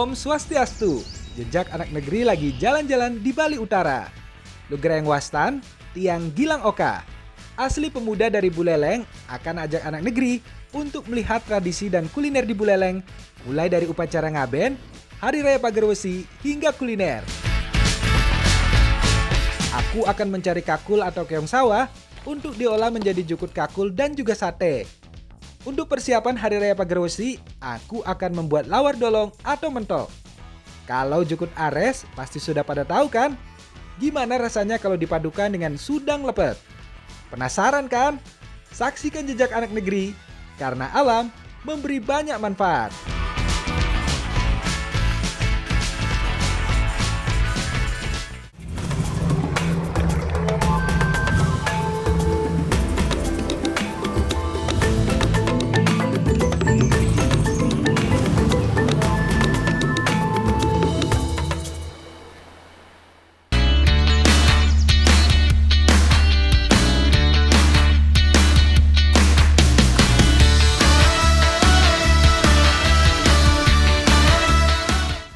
Om Swastiastu, jejak anak negeri lagi jalan-jalan di Bali Utara. Lugreng Wastan, Tiang Gilang Oka. Asli pemuda dari Buleleng akan ajak anak negeri untuk melihat tradisi dan kuliner di Buleleng, mulai dari upacara ngaben, Hari Raya Pagerwesi, hingga kuliner. Aku akan mencari kakul atau keong sawah untuk diolah menjadi jukut kakul dan juga sate. Untuk persiapan Hari Raya Pagerwesi, aku akan membuat lawar dolong atau mentok. Kalau jukut ares, pasti sudah pada tahu kan? Gimana rasanya kalau dipadukan dengan sudang lepet? Penasaran kan? Saksikan jejak anak negeri, karena alam memberi banyak manfaat.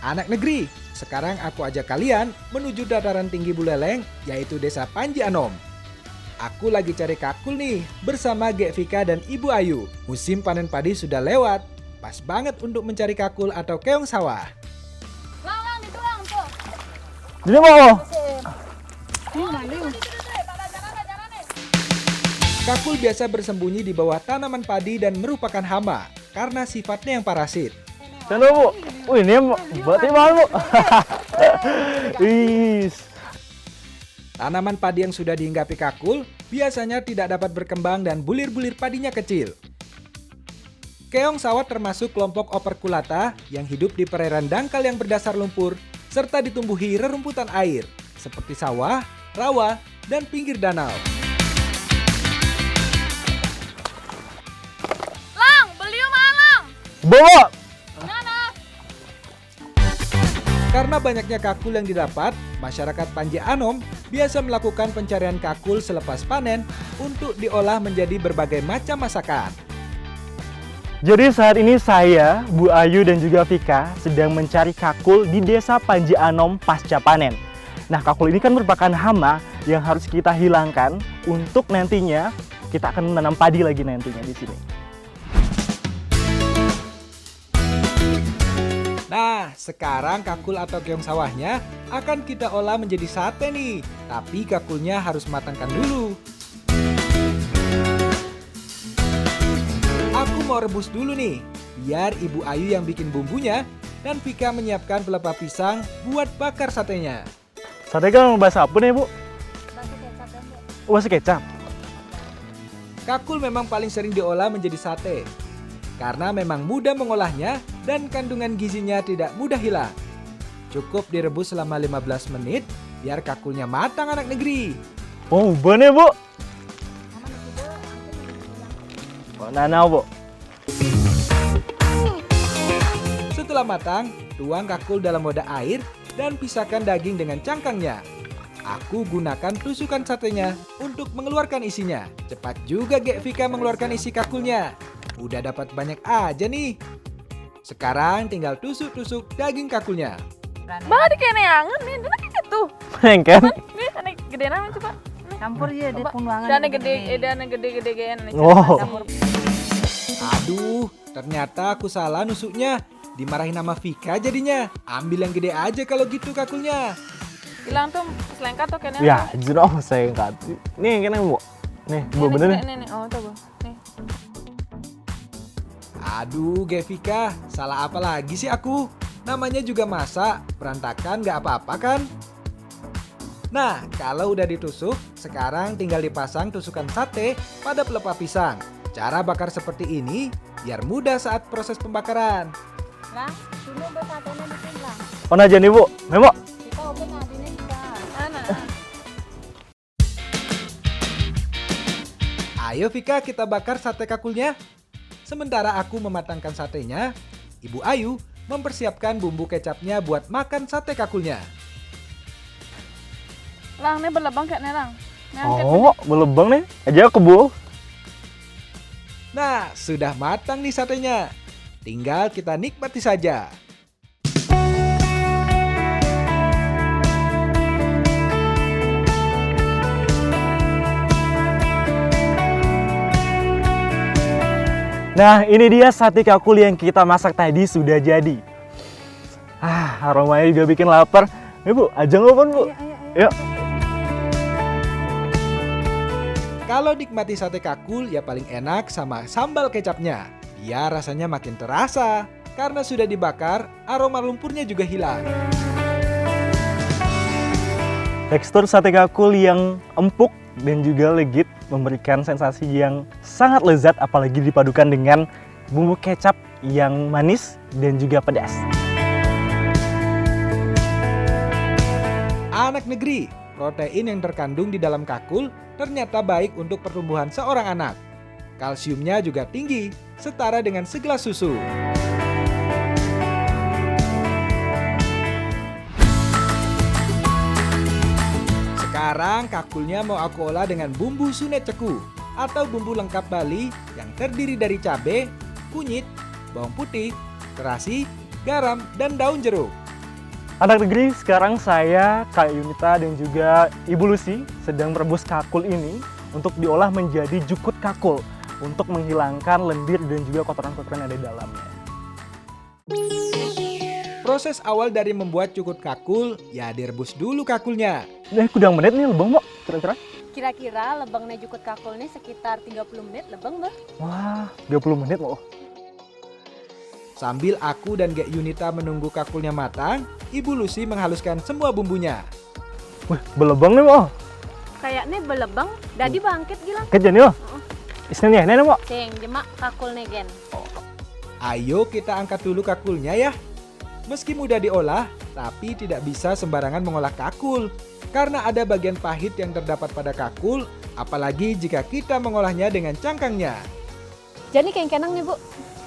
Anak negeri, sekarang aku ajak kalian menuju dataran tinggi Buleleng, yaitu Desa Panji Anom. Aku lagi cari kakul nih, bersama Gek Vika dan Ibu Ayu. Musim panen padi sudah lewat, pas banget untuk mencari kakul atau keong sawah. Lang, dituang tuh. Ini mau. Kakul biasa bersembunyi di bawah tanaman padi dan merupakan hama, karena sifatnya yang parasit. Tunggu Bu. Ini buat timah Bu. Is. Tanaman padi yang sudah dihinggapi kakul biasanya tidak dapat berkembang dan bulir-bulir padinya kecil. Keong sawah termasuk kelompok operculata yang hidup di perairan dangkal yang berdasar lumpur serta ditumbuhi rerumputan air seperti sawah, rawa, dan pinggir danau. Lang, beliau malang. Bu. Karena banyaknya kakul yang didapat, masyarakat Panji Anom biasa melakukan pencarian kakul selepas panen untuk diolah menjadi berbagai macam masakan. Jadi saat ini saya, Bu Ayu dan juga Vika sedang mencari kakul di Desa Panji Anom pasca panen. Nah, kakul ini kan merupakan hama yang harus kita hilangkan untuk nantinya kita akan menanam padi lagi nantinya di sini. Nah, sekarang kakul atau keong sawahnya akan kita olah menjadi sate nih. Tapi kakulnya harus matangkan dulu. Aku mau rebus dulu nih, biar Ibu Ayu yang bikin bumbunya dan Vika menyiapkan pelepah pisang buat bakar satenya. Sate kan bahasa apa nih Bu? Bahasa kecap. Kakul memang paling sering diolah menjadi sate, karena memang mudah mengolahnya dan kandungan gizinya tidak mudah hilang. Cukup direbus selama 15 menit biar kakulnya matang anak negeri. Oh, bener Bu. Oh, nana Bu. Setelah matang, tuang kakul dalam wadah air dan pisahkan daging dengan cangkangnya. Aku gunakan tusukan satenya untuk mengeluarkan isinya. Cepat juga Gek Vika mengeluarkan isi kakulnya. Udah dapat banyak aja nih. Sekarang tinggal tusuk-tusuk daging kakulnya. Bah, di kene angen nih, dia gitu. Kan? Nih, ane gede nama coba. Campur ya, dia pembuangan. Dana gede gen. Oh. Aduh, ternyata aku salah nusuknya. Dimarahin sama Vika jadinya. Ambil yang gede aja kalau gitu kakulnya. Hilang tuh selengkat tuh kene. Ya, jenuh saya enggak. Nih, kena Bu. Nih, Bu bener nih. Nih. Oh, tuh, Bu. Nih. Aduh, Gek Vika, salah apa lagi sih aku? Namanya juga masak, berantakan gak apa-apa kan? Nah, kalau udah ditusuk, sekarang tinggal dipasang tusukan sate pada pelepah pisang. Cara bakar seperti ini, biar mudah saat proses pembakaran. Lang, sini bersatunya di sini lang. Oh, aja nih Bu. Memo. Kita oke ngadine kita. Mana? Ayo Vika, kita bakar sate kakulnya. Sementara aku mematangkan satenya, Ibu Ayu mempersiapkan bumbu kecapnya buat makan sate kakulnya. Lang, nih berlebang kayak nih, Lang. Nih, angkat Oh, belebang nih. Aja ke Bu. Nah, sudah matang nih satenya. Tinggal kita nikmati saja. Nah, ini dia sate kakul yang kita masak tadi sudah jadi. Aromanya juga bikin lapar. Bu, ajang apa, Bu? Yuk. Kalau nikmati sate kakul ya paling enak sama sambal kecapnya. Biar rasanya makin terasa. Karena sudah dibakar, aroma lumpurnya juga hilang. Tekstur sate kakul yang empuk dan juga legit memberikan sensasi yang sangat lezat, apalagi dipadukan dengan bumbu kecap yang manis dan juga pedas. Anak negeri, protein yang terkandung di dalam kakul ternyata baik untuk pertumbuhan seorang anak. Kalsiumnya juga tinggi, setara dengan segelas susu. Sekarang kakulnya mau aku olah dengan bumbu sune ceku atau bumbu lengkap Bali yang terdiri dari cabai, kunyit, bawang putih, terasi, garam, dan daun jeruk. Anak negeri, sekarang saya, Kak Yunita dan juga Ibu Lucy sedang merebus kakul ini untuk diolah menjadi jukut kakul untuk menghilangkan lendir dan juga kotoran-kotoran yang ada di dalamnya. Proses awal dari membuat jukut kakul, ya direbus dulu kakulnya. Kudang menit nih lebong, Mbak, kira-kira? Kira-kira lebangnya jukut kakul nih sekitar 30 menit lebang, Mbak. Wah, 30 menit, Mbak. Sambil aku dan Gek Yunita menunggu kakulnya matang, Ibu Lucy menghaluskan semua bumbunya. Wih, belebang nih, Mbak. Kayaknya belebang, dadi bangkit gila. Kerjaan yuk. Istilahnya ini, Mbak. Ceng, jemak kakul negen. Ayo kita angkat dulu kakulnya ya. Meski mudah diolah, tapi tidak bisa sembarangan mengolah kakul. Karena ada bagian pahit yang terdapat pada kakul, apalagi jika kita mengolahnya dengan cangkangnya. Jadi kenang nih, Bu.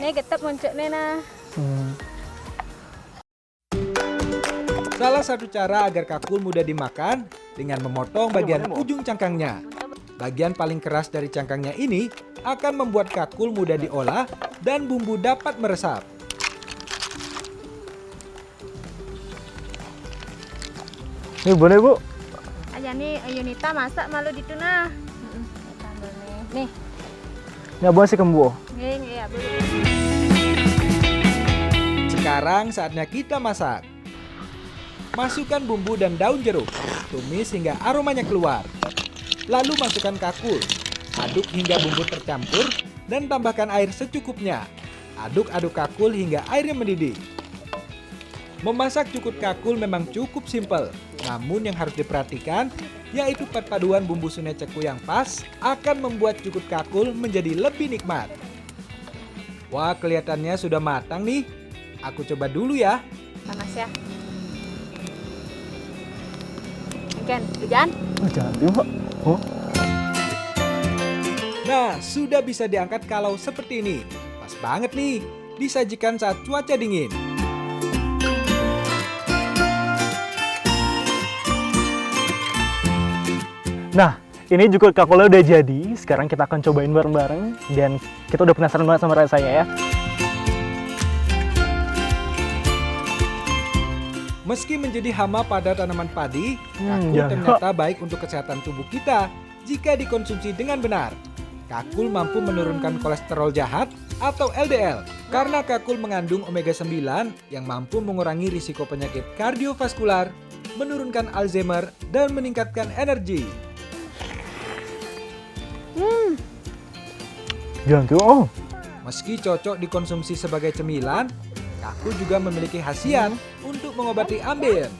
Nih getep muncul nih nah. Salah satu cara agar kakul mudah dimakan dengan memotong bagian ujung cangkangnya. Bagian paling keras dari cangkangnya ini akan membuat kakul mudah diolah dan bumbu dapat meresap. Ini boleh, Bu. Aja nih Yunita masak malu di tuna. Nih. Nggak boleh sih kembu. Nih, iya, Bu. Sekarang saatnya kita masak. Masukkan bumbu dan daun jeruk, tumis hingga aromanya keluar. Lalu masukkan kakul, aduk hingga bumbu tercampur dan tambahkan air secukupnya. Aduk-aduk kakul hingga airnya mendidih. Memasak jukut kakul memang cukup simpel, namun yang harus diperhatikan yaitu perpaduan bumbu sune ceku yang pas akan membuat jukut kakul menjadi lebih nikmat. Wah, kelihatannya sudah matang nih. Aku coba dulu ya. Panas ya. Ken, hujan? Jangan, Mbak. Oh. Nah, sudah bisa diangkat kalau seperti ini. Pas banget nih, disajikan saat cuaca dingin. Nah, ini jukut kakulnya udah jadi. Sekarang kita akan cobain bareng-bareng. Dan kita udah penasaran banget sama rasanya ya. Meski menjadi hama pada tanaman padi, kakul ternyata baik untuk kesehatan tubuh kita jika dikonsumsi dengan benar. Kakul mampu menurunkan kolesterol jahat atau LDL karena kakul mengandung omega 9 yang mampu mengurangi risiko penyakit kardiovaskular, menurunkan Alzheimer, dan meningkatkan energi. Jangan tuh, oh. Meski cocok dikonsumsi sebagai cemilan, kakul juga memiliki khasiat untuk mengobati ambeien.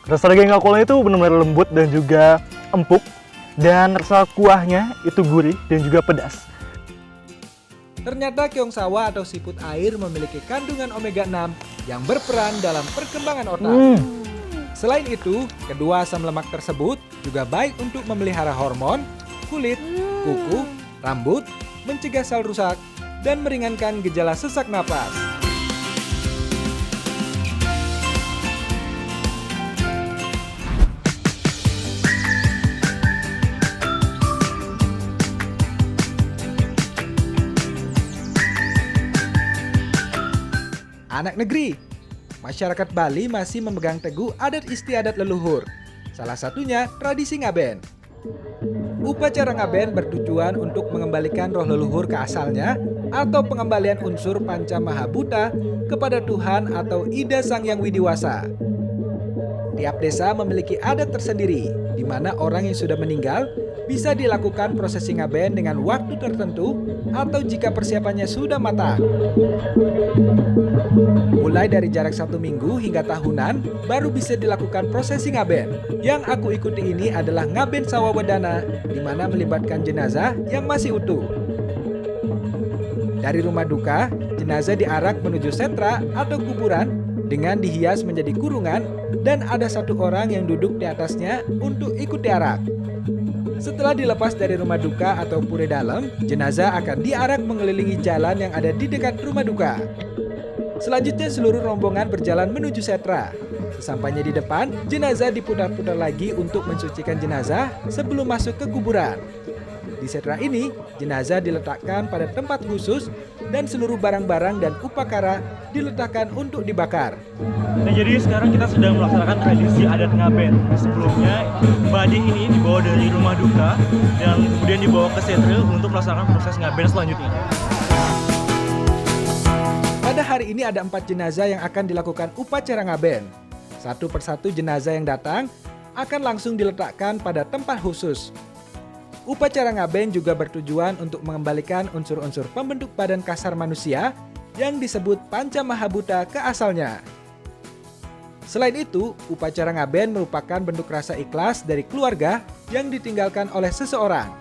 Rasa daging kakulnya itu benar-benar lembut dan juga empuk. Dan rasa kuahnya itu gurih dan juga pedas. Ternyata keong sawah atau siput air memiliki kandungan omega 6 yang berperan dalam perkembangan otak. Selain itu, kedua asam lemak tersebut juga baik untuk memelihara hormon, kulit, kuku, rambut, mencegah sel rusak, dan meringankan gejala sesak napas. Anak negeri, masyarakat Bali masih memegang teguh adat istiadat leluhur. Salah satunya tradisi ngaben. Upacara ngaben bertujuan untuk mengembalikan roh leluhur ke asalnya atau pengembalian unsur panca mahabhuta kepada Tuhan atau Ida Sang Yang Widiwasa. Tiap desa memiliki adat tersendiri, di mana orang yang sudah meninggal bisa dilakukan prosesi ngaben dengan waktu tertentu atau jika persiapannya sudah matang. Mulai dari jarak 1 minggu hingga tahunan, baru bisa dilakukan prosesi ngaben. Yang aku ikuti ini adalah ngaben Sawawedana, di mana melibatkan jenazah yang masih utuh. Dari rumah duka, jenazah diarak menuju setra atau kuburan dengan dihias menjadi kurungan dan ada 1 orang yang duduk di atasnya untuk ikut diarak. Setelah dilepas dari rumah duka atau pura dalam, jenazah akan diarak mengelilingi jalan yang ada di dekat rumah duka. Selanjutnya seluruh rombongan berjalan menuju setra. Sesampainya di depan, jenazah diputar-putar lagi untuk mensucikan jenazah sebelum masuk ke kuburan. Di setra ini, jenazah diletakkan pada tempat khusus dan seluruh barang-barang dan upakara diletakkan untuk dibakar. Nah, jadi sekarang kita sedang melaksanakan tradisi adat ngaben. Sebelumnya, badi ini dibawa dari rumah duka dan kemudian dibawa ke setra untuk melaksanakan proses ngaben selanjutnya. Pada hari ini ada 4 jenazah yang akan dilakukan upacara ngaben. Satu persatu jenazah yang datang akan langsung diletakkan pada tempat khusus. Upacara ngaben juga bertujuan untuk mengembalikan unsur-unsur pembentuk badan kasar manusia yang disebut panca mahabhuta ke asalnya. Selain itu, upacara ngaben merupakan bentuk rasa ikhlas dari keluarga yang ditinggalkan oleh seseorang.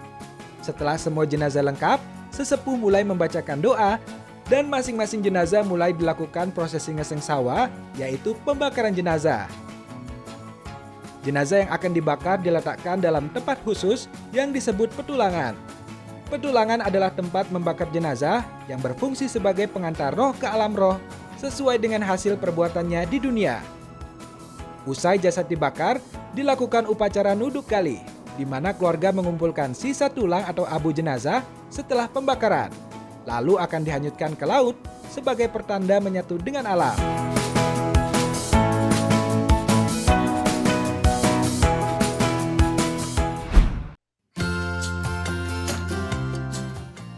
Setelah semua jenazah lengkap, sesepuh mulai membacakan doa dan masing-masing jenazah mulai dilakukan prosesi ngeseng sawa, yaitu pembakaran jenazah. Jenazah yang akan dibakar diletakkan dalam tempat khusus yang disebut petulangan. Petulangan adalah tempat membakar jenazah yang berfungsi sebagai pengantar roh ke alam roh sesuai dengan hasil perbuatannya di dunia. Usai jasad dibakar, dilakukan upacara nuduk gali, di mana keluarga mengumpulkan sisa tulang atau abu jenazah setelah pembakaran. Lalu akan dihanyutkan ke laut sebagai pertanda menyatu dengan alam.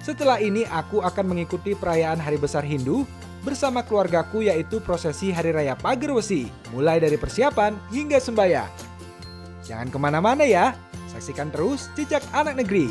Setelah ini aku akan mengikuti perayaan Hari Besar Hindu bersama keluargaku, yaitu prosesi Hari Raya Pager Wesi, mulai dari persiapan hingga sembahyang. Jangan kemana-mana ya, saksikan terus Jejak Anak Negeri.